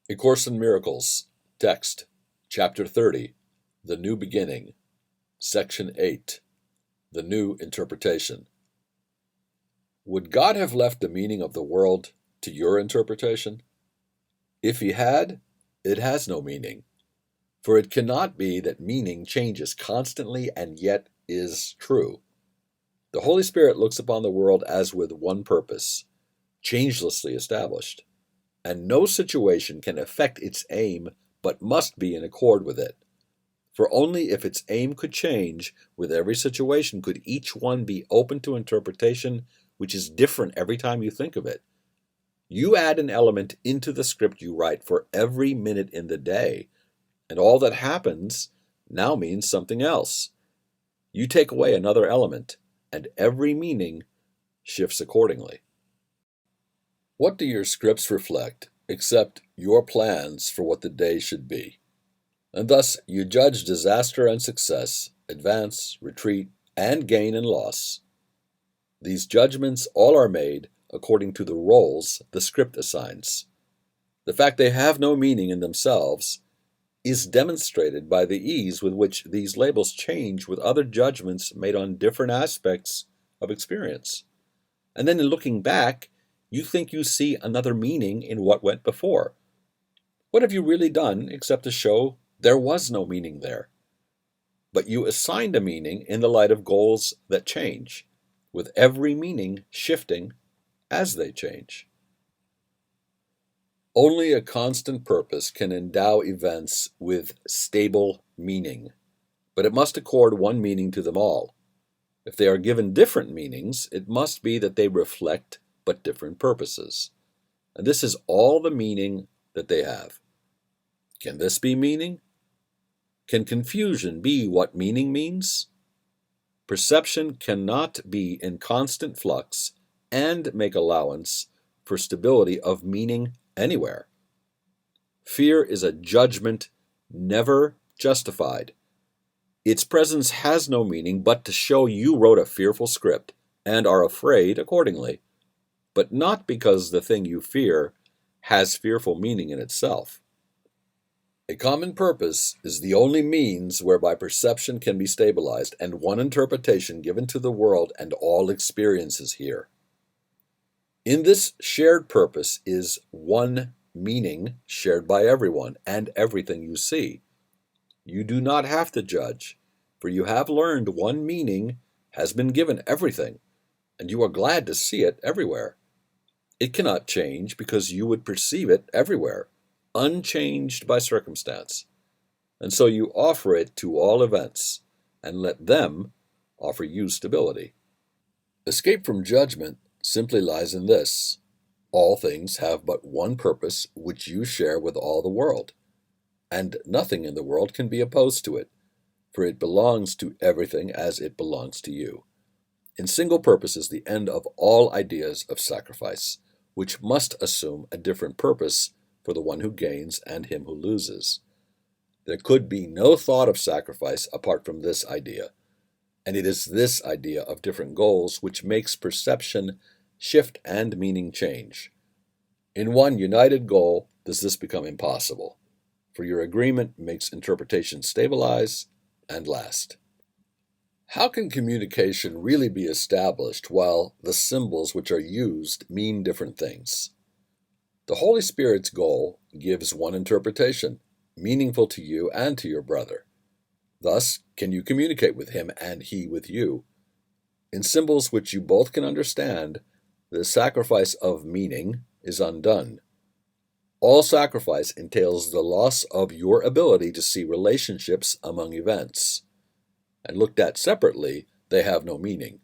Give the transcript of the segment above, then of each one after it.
A Course in Miracles, Text, Chapter 30, The New Beginning, Section 8, The New Interpretation. Would God have left the meaning of the world to your interpretation? If he had, it has no meaning, for it cannot be that meaning changes constantly and yet is true. The Holy Spirit looks upon the world as with one purpose, changelessly established, and no situation can affect its aim but must be in accord with it. For only if its aim could change with every situation could each one be open to interpretation which is different every time you think of it. You add an element into the script you write for every minute in the day, and all that happens now means something else. You take away another element, and every meaning shifts accordingly. What do your scripts reflect except your plans for what the day should be? And thus you judge disaster and success, advance, retreat, and gain and loss. These judgments all are made according to the roles the script assigns. The fact they have no meaning in themselves is demonstrated by the ease with which these labels change with other judgments made on different aspects of experience. And then in looking back, you think you see another meaning in what went before. What have you really done except to show there was no meaning there? But you assigned a meaning in the light of goals that change, with every meaning shifting as they change. Only a constant purpose can endow events with stable meaning, but it must accord one meaning to them all. If they are given different meanings, it must be that they reflect but different purposes. And this is all the meaning that they have. Can this be meaning? Can confusion be what meaning means? Perception cannot be in constant flux and make allowance for stability of meaning anywhere. Fear is a judgment never justified. Its presence has no meaning but to show you wrote a fearful script and are afraid accordingly, but not because the thing you fear has fearful meaning in itself. A common purpose is the only means whereby perception can be stabilized and one interpretation given to the world and all experiences here. In this shared purpose is one meaning shared by everyone and everything you see. You do not have to judge, for you have learned one meaning has been given everything, and you are glad to see it everywhere. It cannot change because you would perceive it everywhere, unchanged by circumstance. And so you offer it to all events, and let them offer you stability. Escape from judgment simply lies in this: all things have but one purpose which you share with all the world, and nothing in the world can be opposed to it, for it belongs to everything as it belongs to you. In single purpose is the end of all ideas of sacrifice, which must assume a different purpose for the one who gains and him who loses. There could be no thought of sacrifice apart from this idea, and it is this idea of different goals which makes perception shift and meaning change. In one united goal does this become impossible, for your agreement makes interpretation stabilize and last. How can communication really be established while the symbols which are used mean different things? The Holy Spirit's goal gives one interpretation, meaningful to you and to your brother. Thus, can you communicate with him and he with you? In symbols which you both can understand, the sacrifice of meaning is undone. All sacrifice entails the loss of your ability to see relationships among events. And looked at separately, they have no meaning,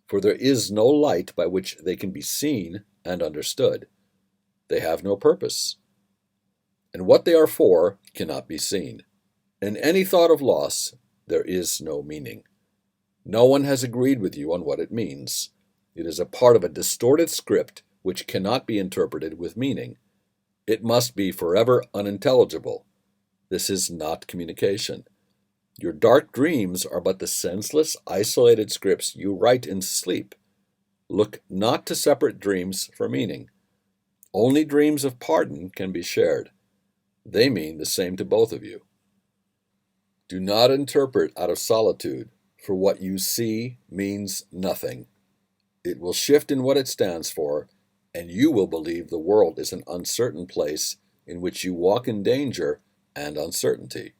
for there is no light by which they can be seen and understood. They have no purpose, and what they are for cannot be seen. In any thought of loss, there is no meaning. No one has agreed with you on what it means. It is a part of a distorted script which cannot be interpreted with meaning. It must be forever unintelligible. This is not communication. Your dark dreams are but the senseless, isolated scripts you write in sleep. Look not to separate dreams for meaning. Only dreams of pardon can be shared. They mean the same to both of you. Do not interpret out of solitude, for what you see means nothing. It will shift in what it stands for, and you will believe the world is an uncertain place in which you walk in danger and uncertainty.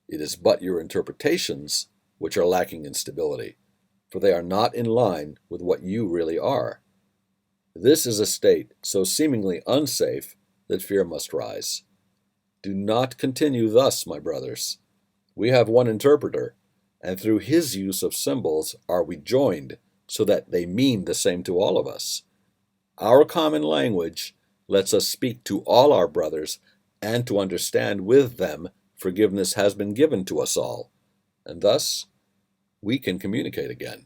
It is but your interpretations which are lacking in stability, for they are not in line with what you really are. This is a state so seemingly unsafe that fear must rise. Do not continue thus, my brothers. We have one interpreter, and through his use of symbols are we joined so that they mean the same to all of us. Our common language lets us speak to all our brothers, and to understand with them forgiveness has been given to us all, and thus we can communicate again.